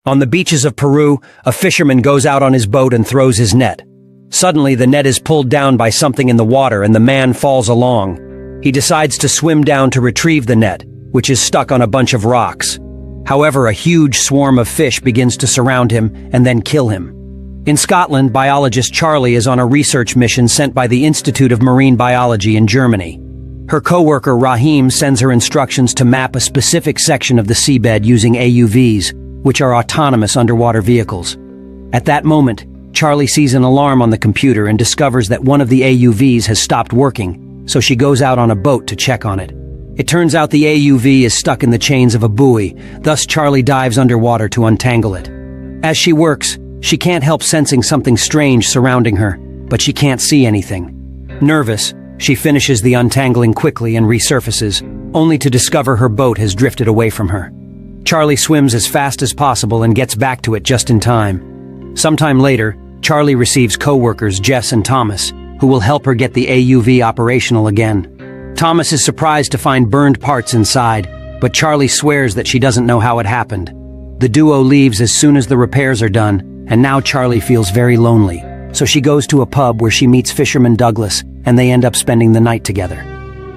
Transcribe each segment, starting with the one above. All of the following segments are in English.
On the beaches of Peru, a fisherman goes out on his boat and throws his net. Suddenly, the net is pulled down by something in the water and the man falls along. He decides to swim down to retrieve the net, which is stuck on a bunch of rocks. However, a huge swarm of fish begins to surround him and then kill him. In Scotland, biologist Charlie is on a research mission sent by the Institute of Marine Biology in Germany. Her co-worker Rahim sends her instructions to map a specific section of the seabed using AUVs, which are autonomous underwater vehicles. At that moment, Charlie sees an alarm on the computer and discovers that one of the AUVs has stopped working, so she goes out on a boat to check on it. It turns out the AUV is stuck in the chains of a buoy, thus Charlie dives underwater to untangle it. As she works, she can't help sensing something strange surrounding her, but she can't see anything. Nervous, she finishes the untangling quickly and resurfaces, only to discover her boat has drifted away from her. Charlie swims as fast as possible and gets back to it just in time. Sometime later, Charlie receives co-workers Jess and Thomas, who will help her get the AUV operational again. Thomas is surprised to find burned parts inside, but Charlie swears that she doesn't know how it happened. The duo leaves as soon as the repairs are done, and now Charlie feels very lonely, so she goes to a pub where she meets fisherman Douglas, and they end up spending the night together.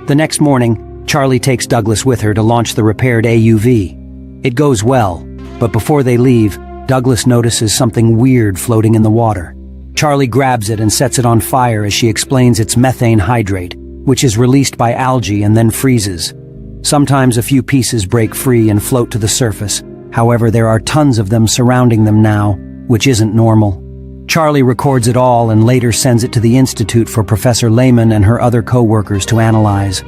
The next morning, Charlie takes Douglas with her to launch the repaired AUV. It goes well, but before they leave, Douglas notices something weird floating in the water. Charlie grabs it and sets it on fire as she explains it's methane hydrate, which is released by algae and then freezes. Sometimes a few pieces break free and float to the surface. However, there are tons of them surrounding them now, which isn't normal. Charlie records it all and later sends it to the Institute for Professor Lehman and her other co-workers to analyze.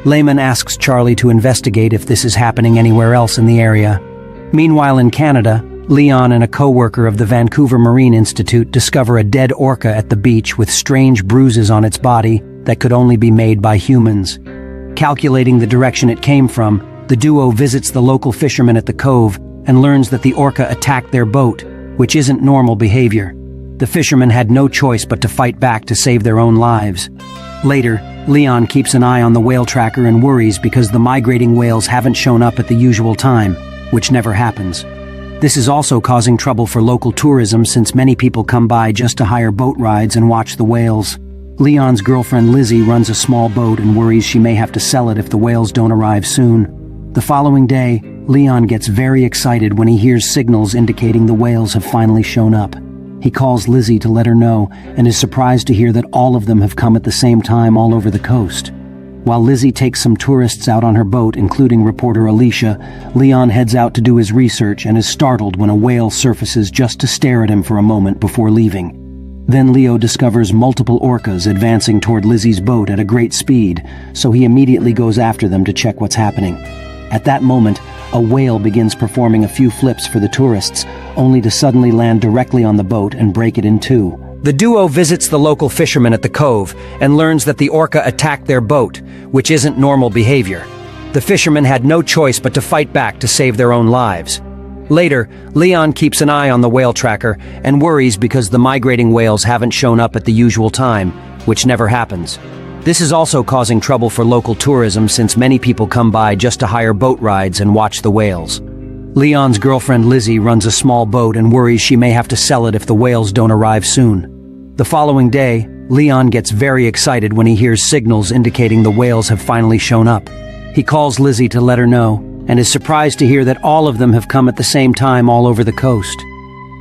Lehman asks Charlie to investigate if this is happening anywhere else in the area. Meanwhile, in Canada, Leon and a co-worker of the Vancouver Marine Institute discover a dead orca at the beach with strange bruises on its body that could only be made by humans. Calculating the direction it came from, the duo visits the local fishermen at the cove and learns that the orca attacked their boat, which isn't normal behavior. The fishermen had no choice but to fight back to save their own lives. Later, Leon keeps an eye on the whale tracker and worries because the migrating whales haven't shown up at the usual time, which never happens. This is also causing trouble for local tourism since many people come by just to hire boat rides and watch the whales. Leon's girlfriend Lizzie runs a small boat and worries she may have to sell it if the whales don't arrive soon. The following day, Leon gets very excited when he hears signals indicating the whales have finally shown up. He calls Lizzie to let her know and is surprised to hear that all of them have come at the same time all over the coast. While Lizzie takes some tourists out on her boat, including reporter Alicia, Leon heads out to do his research and is startled when a whale surfaces just to stare at him for a moment before leaving. Then Leo discovers multiple orcas advancing toward Lizzie's boat at a great speed, so he immediately goes after them to check what's happening. At that moment, a whale begins performing a few flips for the tourists, only to suddenly land directly on the boat and break it in two. The duo visits the local fishermen at the cove and learns that the orca attacked their boat, which isn't normal behavior. The fishermen had no choice but to fight back to save their own lives. Later, Leon keeps an eye on the whale tracker and worries because the migrating whales haven't shown up at the usual time, which never happens. This is also causing trouble for local tourism since many people come by just to hire boat rides and watch the whales. Leon's girlfriend Lizzie runs a small boat and worries she may have to sell it if the whales don't arrive soon. The following day, Leon gets very excited when he hears signals indicating the whales have finally shown up. He calls Lizzie to let her know and is surprised to hear that all of them have come at the same time all over the coast.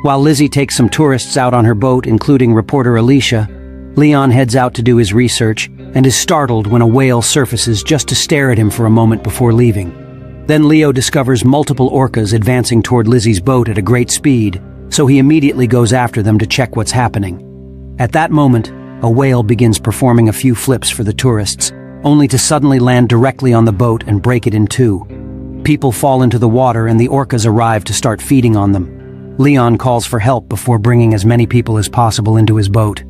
While Lizzie takes some tourists out on her boat, including reporter Alicia, Leon heads out to do his research and is startled when a whale surfaces just to stare at him for a moment before leaving. Then Leo discovers multiple orcas advancing toward Lizzie's boat at a great speed, so he immediately goes after them to check what's happening. At that moment, a whale begins performing a few flips for the tourists, only to suddenly land directly on the boat and break it in two. People fall into the water and the orcas arrive to start feeding on them. Leon calls for help before bringing as many people as possible into his boat.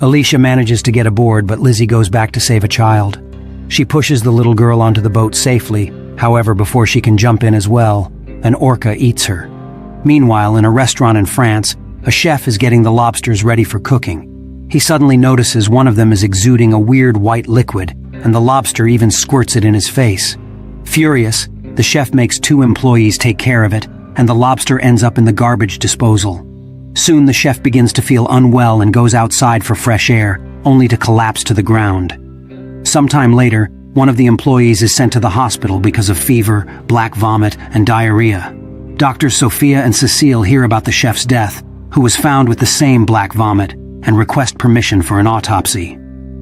Alicia manages to get aboard, but Lizzie goes back to save a child. She pushes the little girl onto the boat safely. However, before she can jump in as well, an orca eats her. Meanwhile, in a restaurant in France, a chef is getting the lobsters ready for cooking. He suddenly notices one of them is exuding a weird white liquid, and the lobster even squirts it in his face. Furious, the chef makes two employees take care of it, and the lobster ends up in the garbage disposal. Soon the chef begins to feel unwell and goes outside for fresh air, only to collapse to the ground. Sometime later, one of the employees is sent to the hospital because of fever, black vomit, and diarrhea. Doctors Sophia and Cecile hear about the chef's death, who was found with the same black vomit, and request permission for an autopsy.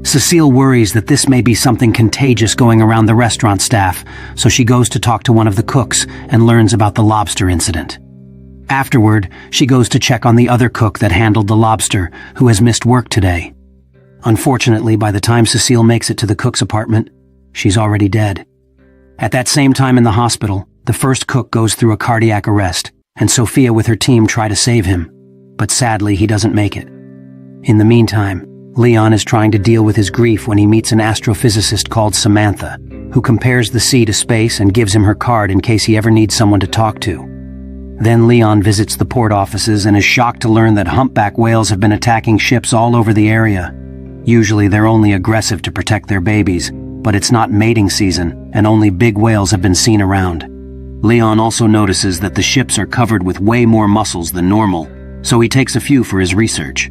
Cecile worries that this may be something contagious going around the restaurant staff, so she goes to talk to one of the cooks and learns about the lobster incident. Afterward, she goes to check on the other cook that handled the lobster, who has missed work today. Unfortunately, by the time Cecile makes it to the cook's apartment, she's already dead. At that same time in the hospital, the first cook goes through a cardiac arrest, and Sophia with her team try to save him. But sadly, he doesn't make it. In the meantime, Leon is trying to deal with his grief when he meets an astrophysicist called Samantha, who compares the sea to space and gives him her card in case he ever needs someone to talk to. Then Leon visits the port offices and is shocked to learn that humpback whales have been attacking ships all over the area. Usually they're only aggressive to protect their babies, but it's not mating season, and only big whales have been seen around. Leon also notices that the ships are covered with way more mussels than normal, so he takes a few for his research.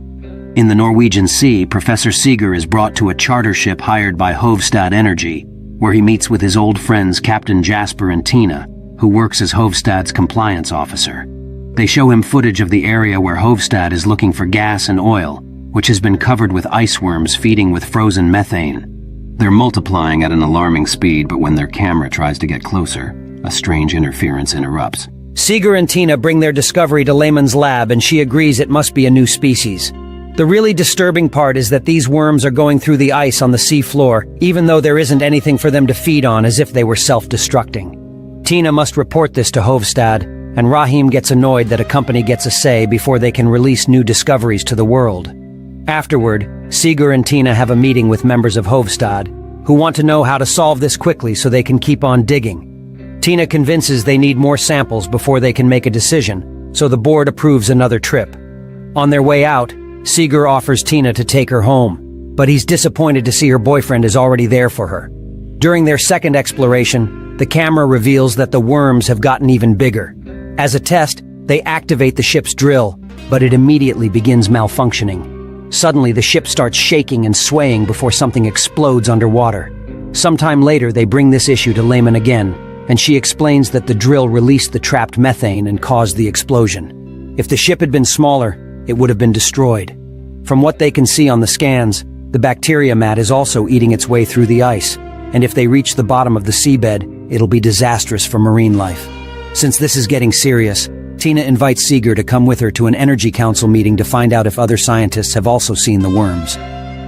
In the Norwegian Sea, Professor Seeger is brought to a charter ship hired by Hovstad Energy, where he meets with his old friends Captain Jasper and Tina, who works as Hovstad's compliance officer. They show him footage of the area where Hovstad is looking for gas and oil, which has been covered with ice worms feeding with frozen methane. They're multiplying at an alarming speed, but when their camera tries to get closer, a strange interference interrupts. Seeger and Tina bring their discovery to Lehman's lab, and she agrees it must be a new species. The really disturbing part is that these worms are going through the ice on the sea floor, even though there isn't anything for them to feed on, as if they were self-destructing. Tina must report this to Hovstad, and Rahim gets annoyed that a company gets a say before they can release new discoveries to the world. Afterward, Seeger and Tina have a meeting with members of Hovstad, who want to know how to solve this quickly so they can keep on digging. Tina convinces they need more samples before they can make a decision, so the board approves another trip. On their way out, Seeger offers Tina to take her home, but he's disappointed to see her boyfriend is already there for her. During their second exploration, the camera reveals that the worms have gotten even bigger. As a test, they activate the ship's drill, but it immediately begins malfunctioning. Suddenly, the ship starts shaking and swaying before something explodes underwater. Sometime later, they bring this issue to Lehman again, and she explains that the drill released the trapped methane and caused the explosion. If the ship had been smaller, it would have been destroyed. From what they can see on the scans, the bacteria mat is also eating its way through the ice, and if they reach the bottom of the seabed, it'll be disastrous for marine life. Since this is getting serious, Tina invites Seeger to come with her to an energy council meeting to find out if other scientists have also seen the worms.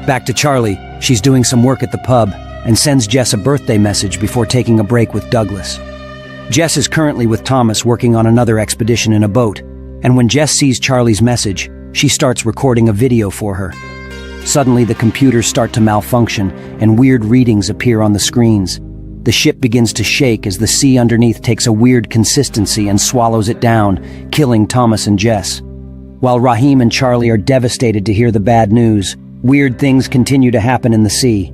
Back to Charlie, she's doing some work at the pub and sends Jess a birthday message before taking a break with Douglas. Jess is currently with Thomas working on another expedition in a boat, and when Jess sees Charlie's message, she starts recording a video for her. Suddenly, the computers start to malfunction and weird readings appear on the screens. The ship begins to shake as the sea underneath takes a weird consistency and swallows it down, killing Thomas and Jess. While Rahim and Charlie are devastated to hear the bad news, weird things continue to happen in the sea.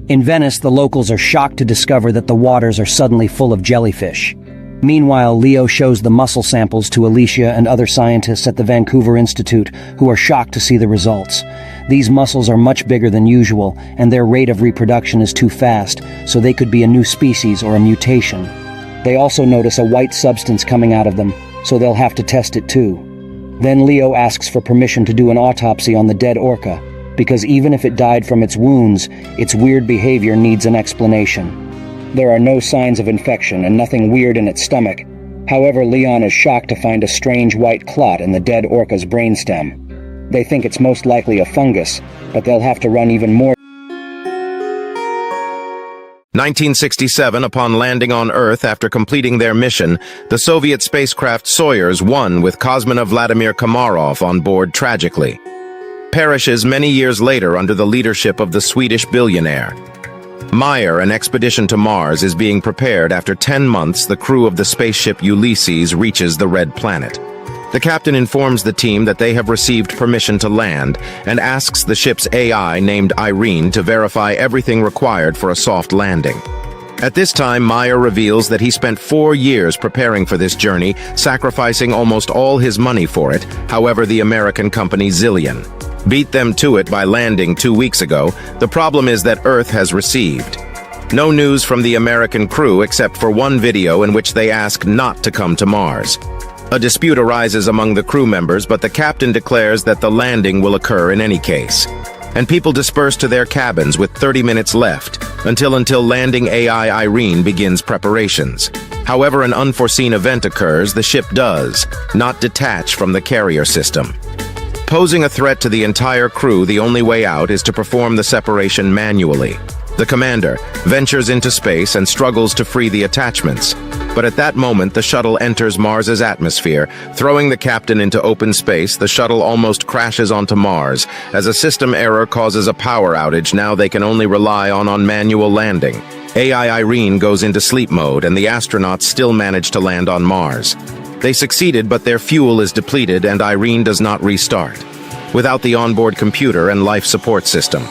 In Venice, the locals are shocked to discover that the waters are suddenly full of jellyfish. Meanwhile, Leo shows the mussel samples to Alicia and other scientists at the Vancouver Institute, who are shocked to see the results. These mussels are much bigger than usual, and their rate of reproduction is too fast, so they could be a new species or a mutation. They also notice a white substance coming out of them, so they'll have to test it too. Then Leo asks for permission to do an autopsy on the dead orca, because even if it died from its wounds, its weird behavior needs an explanation. There are no signs of infection and nothing weird in its stomach. However, Leon is shocked to find a strange white clot in the dead orca's brainstem. They think it's most likely a fungus, but they'll have to run even more. 1967, upon landing on Earth after completing their mission, the Soviet spacecraft Soyuz 1 with cosmonaut Vladimir Komarov on board tragically perishes many years later under the leadership of the Swedish billionaire. Meyer, an expedition to Mars, is being prepared after 10 months the crew of the spaceship Ulysses reaches the Red Planet. The captain informs the team that they have received permission to land and asks the ship's AI named Irene to verify everything required for a soft landing. At this time, Meyer reveals that he spent 4 years preparing for this journey, sacrificing almost all his money for it. However, the American company Zillion beat them to it by landing 2 weeks ago. The problem is that Earth has received no news from the American crew except for one video in which they ask not to come to Mars. A dispute arises among the crew members, but the captain declares that the landing will occur in any case. And people disperse to their cabins with 30 minutes left until landing AI Irene begins preparations. However, an unforeseen event occurs. The ship does not detach from the carrier system. Posing a threat to the entire crew, the only way out is to perform the separation manually. The commander ventures into space and struggles to free the attachments. But at that moment, the shuttle enters Mars's atmosphere. Throwing the captain into open space, the shuttle almost crashes onto Mars. As a system error causes a power outage, now they can only rely on manual landing. AI Irene goes into sleep mode, and the astronauts still manage to land on Mars. They succeeded, but their fuel is depleted, and Irene does not restart. Without the onboard computer and life support system,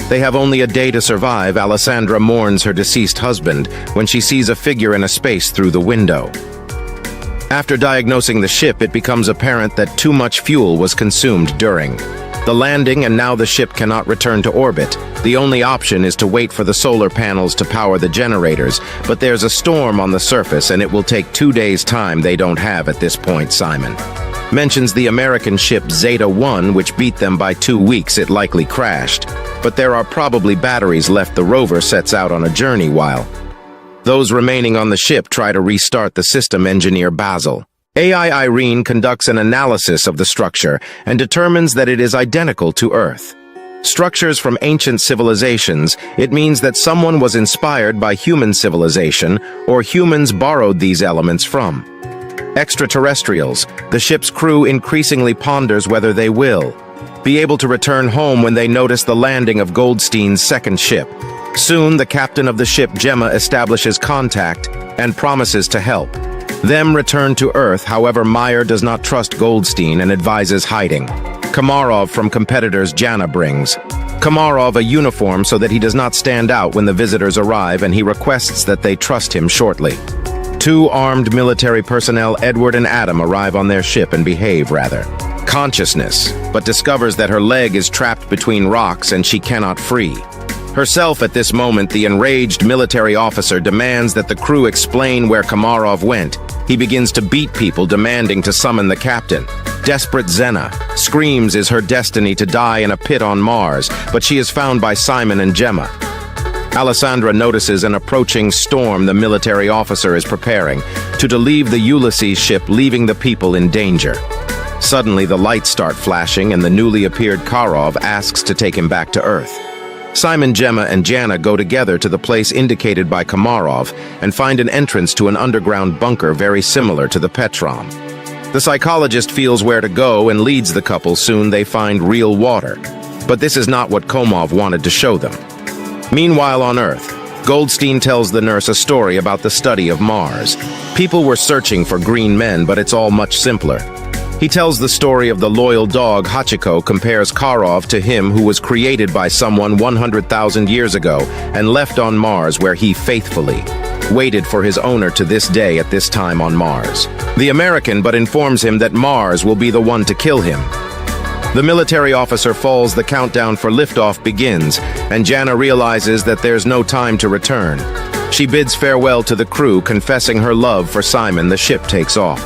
they have only a day to survive. Alessandra mourns her deceased husband when she sees a figure in a space through the window. After diagnosing the ship, it becomes apparent that too much fuel was consumed during the landing, and now the ship cannot return to orbit. The only option is to wait for the solar panels to power the generators, but there's a storm on the surface and it will take 2 days' time they don't have at this point. Simon mentions the American ship Zeta 1, which beat them by 2 weeks. It likely crashed, but there are probably batteries left. The rover sets out on a journey while those remaining on the ship try to restart the system. Engineer Basil. AI Irene conducts an analysis of the structure and determines that it is identical to Earth. Structures from ancient civilizations, it means that someone was inspired by human civilization, or humans borrowed these elements from extraterrestrials. The ship's crew increasingly ponders whether they will be able to return home when they notice the landing of Goldstein's second ship. Soon, the captain of the ship, Gemma, establishes contact and promises to help them return to Earth. However, Meyer does not trust Goldstein and advises hiding Komarov from competitors. Jana brings Komarov a uniform so that he does not stand out when the visitors arrive, and he requests that they trust him shortly. 2 armed military personnel, Edward and Adam, arrive on their ship and behave rather consciousness, but discovers that her leg is trapped between rocks and she cannot free herself. At this moment, the enraged military officer demands that the crew explain where Komarov went. He begins to beat people, demanding to summon the captain. Desperate Zena screams is her destiny to die in a pit on Mars, but she is found by Simon and Gemma. Alessandra notices an approaching storm. The military officer is preparing to leave the Ulysses ship, leaving the people in danger. Suddenly, the lights start flashing, and the newly appeared Karov asks to take him back to Earth. Simon, Gemma, and Jana go together to the place indicated by Komarov and find an entrance to an underground bunker very similar to the Petrom. The psychologist feels where to go and leads the couple. Soon they find real water, but this is not what Komov wanted to show them. Meanwhile, on Earth, Goldstein tells the nurse a story about the study of Mars. People were searching for green men, but it's all much simpler. He tells the story of the loyal dog. Hachiko compares Karov to him, who was created by someone 100,000 years ago and left on Mars, where he faithfully waited for his owner to this day at this time on Mars. The American but informs him that Mars will be the one to kill him. The military officer falls. The countdown for liftoff begins, and Jana realizes that there's no time to return. She bids farewell to the crew, confessing her love for Simon. The ship takes off.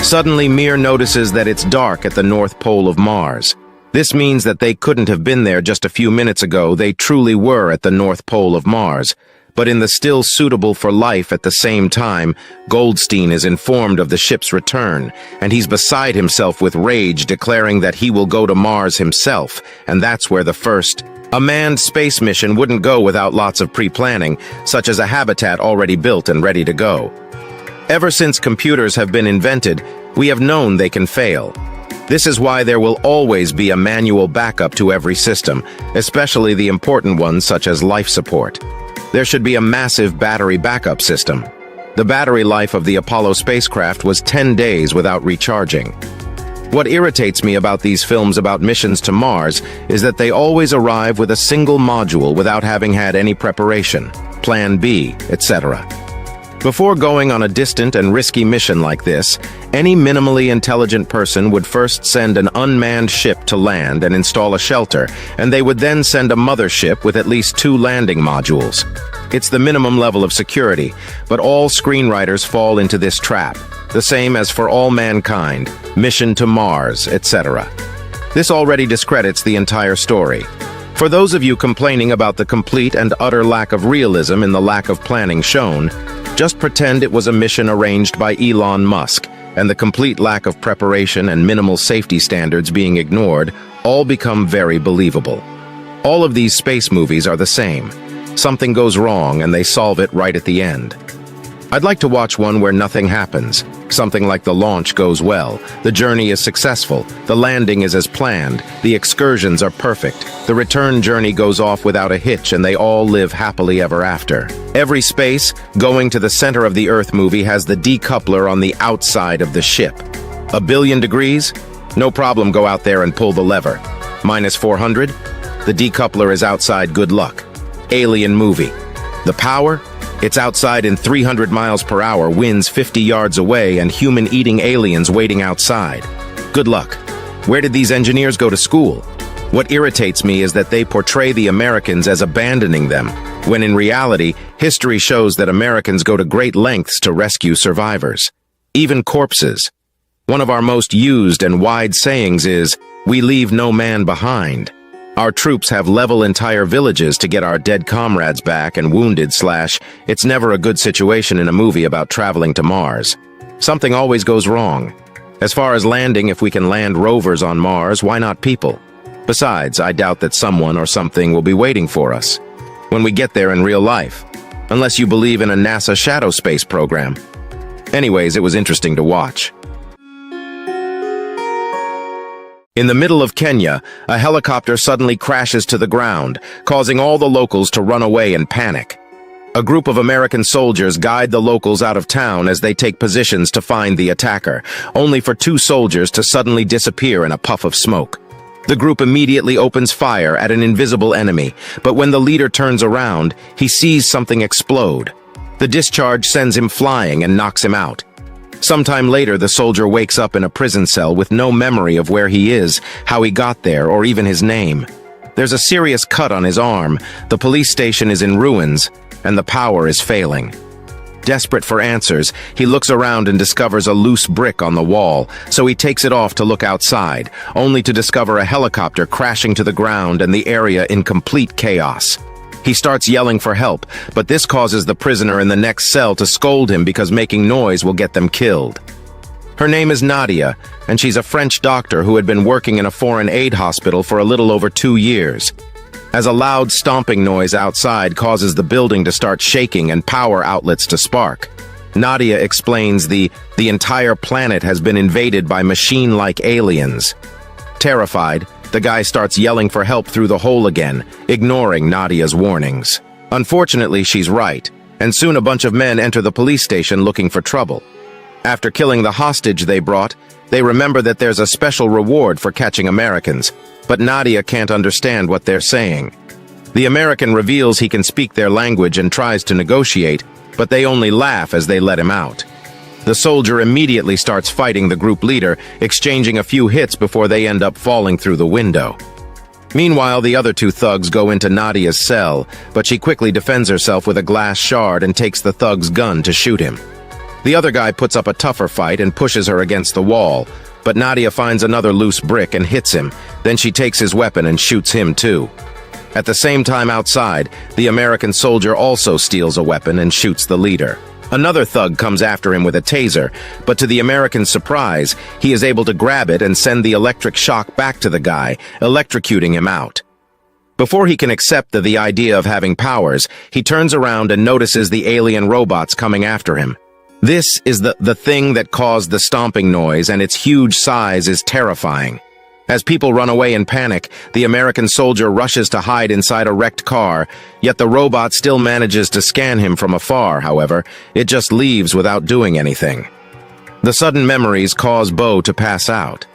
Suddenly, Mir notices that it's dark at the North Pole of Mars. This means that they couldn't have been there just a few minutes ago. They truly were at the North Pole of Mars. But in the still suitable for life at the same time, Goldstein is informed of the ship's return, and he's beside himself with rage, declaring that he will go to Mars himself, and that's where the first a manned space mission wouldn't go without lots of pre-planning, such as a habitat already built and ready to go. Ever since computers have been invented, we have known they can fail. This is why there will always be a manual backup to every system, especially the important ones such as life support. There should be a massive battery backup system. The battery life of the Apollo spacecraft was 10 days without recharging. What irritates me about these films about missions to Mars is that they always arrive with a single module without having had any preparation. Plan B, etc. Before going on a distant and risky mission like this, any minimally intelligent person would first send an unmanned ship to land and install a shelter, and they would then send a mothership with at least 2 landing modules. It's the minimum level of security, but all screenwriters fall into this trap, the same as for all mankind, mission to Mars, etc. This already discredits the entire story. For those of you complaining about the complete and utter lack of realism in the lack of planning shown, just pretend it was a mission arranged by Elon Musk, and the complete lack of preparation and minimal safety standards being ignored all become very believable. All of these space movies are the same. Something goes wrong and they solve it right at the end. I'd like to watch one where nothing happens. Something like the launch goes well, the journey is successful, the landing is as planned, the excursions are perfect, the return journey goes off without a hitch, and they all live happily ever after. Every space, going to the center of the Earth movie has the decoupler on the outside of the ship. 1 billion degrees? No problem, go out there and pull the lever. Minus 400? The decoupler is outside, good luck. Alien movie. The power? It's outside in 300 miles per hour, winds 50 yards away, and human-eating aliens waiting outside. Good luck. Where did these engineers go to school? What irritates me is that they portray the Americans as abandoning them, when in reality, history shows that Americans go to great lengths to rescue survivors. Even corpses. One of our most used and wide sayings is, "We leave no man behind." Our troops have level entire villages to get our dead comrades back and wounded / it's never a good situation in a movie about traveling to Mars. Something always goes wrong. As far as landing, if we can land rovers on Mars, why not people? Besides, I doubt that someone or something will be waiting for us when we get there in real life, unless you believe in a NASA shadow space program. Anyways, it was interesting to watch. In the middle of Kenya, a helicopter suddenly crashes to the ground, causing all the locals to run away in panic. A group of American soldiers guide the locals out of town as they take positions to find the attacker, only for 2 soldiers to suddenly disappear in a puff of smoke. The group immediately opens fire at an invisible enemy, but when the leader turns around, he sees something explode. The discharge sends him flying and knocks him out. Sometime later, the soldier wakes up in a prison cell with no memory of where he is, how he got there, or even his name. There's a serious cut on his arm, the police station is in ruins, and the power is failing. Desperate for answers, he looks around and discovers a loose brick on the wall, so he takes it off to look outside, only to discover a helicopter crashing to the ground and the area in complete chaos. He starts yelling for help, but this causes the prisoner in the next cell to scold him because making noise will get them killed. Her name is Nadia, and she's a French doctor who had been working in a foreign aid hospital for a little over 2 years. As a loud stomping noise outside causes the building to start shaking and power outlets to spark, Nadia explains the entire planet has been invaded by machine-like aliens. Terrified, the guy starts yelling for help through the hole again, ignoring Nadia's warnings. Unfortunately, she's right, and soon a bunch of men enter the police station looking for trouble. After killing the hostage they brought, they remember that there's a special reward for catching Americans, but Nadia can't understand what they're saying. The American reveals he can speak their language and tries to negotiate, but they only laugh as they let him out. The soldier immediately starts fighting the group leader, exchanging a few hits before they end up falling through the window. Meanwhile, the other 2 thugs go into Nadia's cell, but she quickly defends herself with a glass shard and takes the thug's gun to shoot him. The other guy puts up a tougher fight and pushes her against the wall, but Nadia finds another loose brick and hits him, then she takes his weapon and shoots him too. At the same time outside, the American soldier also steals a weapon and shoots the leader. Another thug comes after him with a taser, but to the American's surprise, he is able to grab it and send the electric shock back to the guy, electrocuting him out. Before he can accept the idea of having powers, he turns around and notices the alien robots coming after him. This is the thing that caused the stomping noise, and its huge size is terrifying. As people run away in panic, the American soldier rushes to hide inside a wrecked car, yet the robot still manages to scan him from afar, however. It just leaves without doing anything. The sudden memories cause Bo to pass out.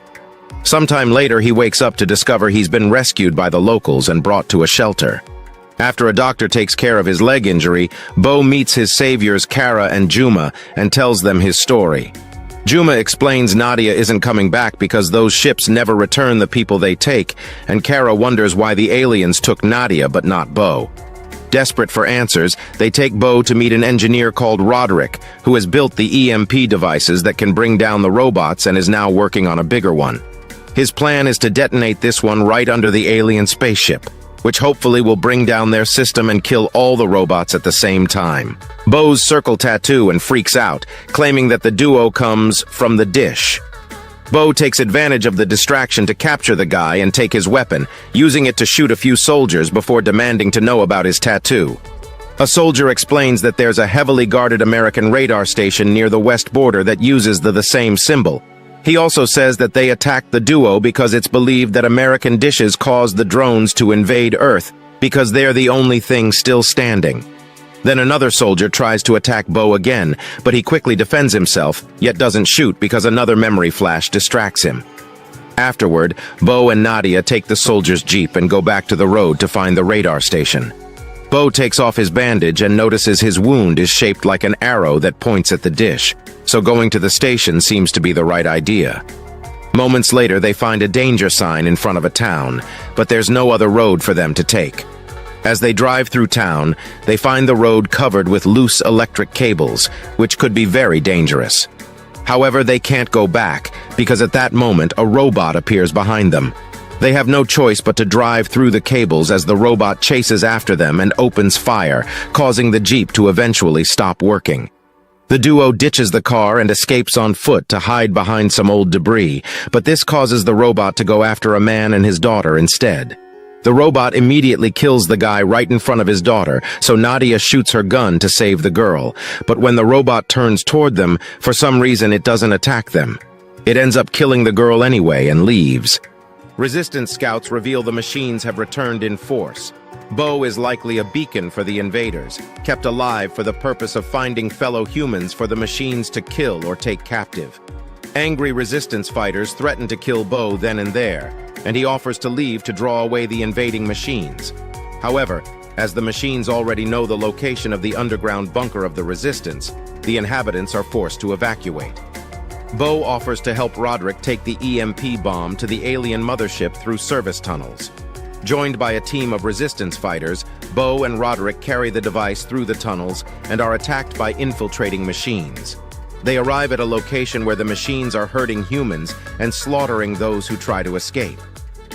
Sometime later, he wakes up to discover he's been rescued by the locals and brought to a shelter. After a doctor takes care of his leg injury, Bo meets his saviors Kara and Juma and tells them his story. Juma explains Nadia isn't coming back because those ships never return the people they take, and Kara wonders why the aliens took Nadia but not Bo. Desperate for answers, they take Bo to meet an engineer called Roderick, who has built the EMP devices that can bring down the robots and is now working on a bigger one. His plan is to detonate this one right under the alien spaceship, which hopefully will bring down their system and kill all the robots at the same time. Bo's circle tattoo and freaks out, claiming that the duo comes from the dish. Bo takes advantage of the distraction to capture the guy and take his weapon, using it to shoot a few soldiers before demanding to know about his tattoo. A soldier explains that there's a heavily guarded American radar station near the west border that uses the same symbol. He also says that they attacked the duo because it's believed that American dishes caused the drones to invade Earth because they're the only thing still standing. Then another soldier tries to attack Bo again, but he quickly defends himself, yet doesn't shoot because another memory flash distracts him. Afterward, Bo and Nadia take the soldier's jeep and go back to the road to find the radar station. Bo takes off his bandage and notices his wound is shaped like an arrow that points at the dish, so going to the station seems to be the right idea. Moments later, they find a danger sign in front of a town, but there's no other road for them to take. As they drive through town, they find the road covered with loose electric cables, which could be very dangerous. However, they can't go back, because at that moment, a robot appears behind them. They have no choice but to drive through the cables as the robot chases after them and opens fire, causing the jeep to eventually stop working. The duo ditches the car and escapes on foot to hide behind some old debris, but this causes the robot to go after a man and his daughter instead. The robot immediately kills the guy right in front of his daughter, so Nadia shoots her gun to save the girl. But when the robot turns toward them, for some reason it doesn't attack them. It ends up killing the girl anyway and leaves. Resistance scouts reveal the machines have returned in force. Bo is likely a beacon for the invaders, kept alive for the purpose of finding fellow humans for the machines to kill or take captive. Angry resistance fighters threaten to kill Bo then and there, and he offers to leave to draw away the invading machines. However, as the machines already know the location of the underground bunker of the resistance, the inhabitants are forced to evacuate. Bo offers to help Roderick take the EMP bomb to the alien mothership through service tunnels. Joined by a team of resistance fighters, Bo and Roderick carry the device through the tunnels and are attacked by infiltrating machines. They arrive at a location where the machines are hurting humans and slaughtering those who try to escape.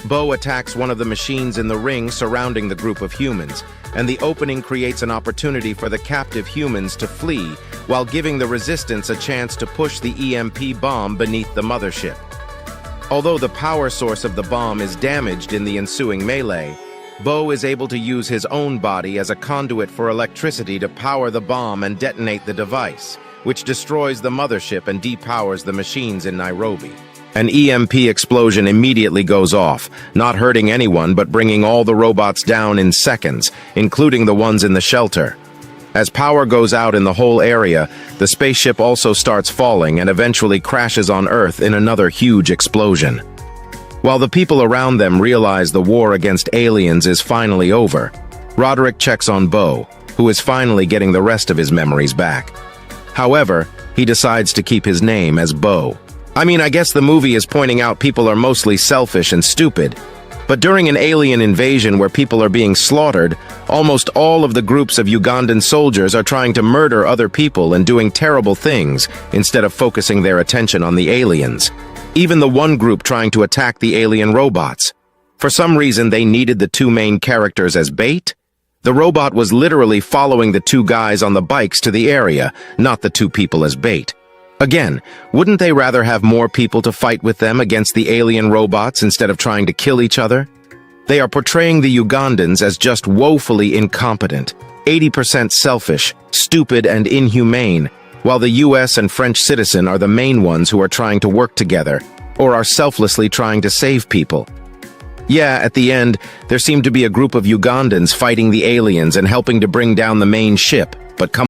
Bo attacks one of the machines in the ring surrounding the group of humans, and the opening creates an opportunity for the captive humans to flee, while giving the resistance a chance to push the EMP bomb beneath the mothership. Although the power source of the bomb is damaged in the ensuing melee, Bo is able to use his own body as a conduit for electricity to power the bomb and detonate the device, which destroys the mothership and depowers the machines in Nairobi. An EMP explosion immediately goes off, not hurting anyone but bringing all the robots down in seconds, including the ones in the shelter. As power goes out in the whole area, the spaceship also starts falling and eventually crashes on Earth in another huge explosion. While the people around them realize the war against aliens is finally over, Roderick checks on Bo, who is finally getting the rest of his memories back. However, he decides to keep his name as Bo. I guess the movie is pointing out people are mostly selfish and stupid, but during an alien invasion where people are being slaughtered, almost all of the groups of Ugandan soldiers are trying to murder other people and doing terrible things instead of focusing their attention on the aliens. Even the one group trying to attack the alien robots. For some reason, they needed the two main characters as bait. The robot was literally following the two guys on the bikes to the area, not the two people as bait. Again, wouldn't they rather have more people to fight with them against the alien robots instead of trying to kill each other? They are portraying the Ugandans as just woefully incompetent, 80% selfish, stupid, and inhumane, while the US and French citizen are the main ones who are trying to work together, or are selflessly trying to save people. Yeah, at the end, there seemed to be a group of Ugandans fighting the aliens and helping to bring down the main ship, but come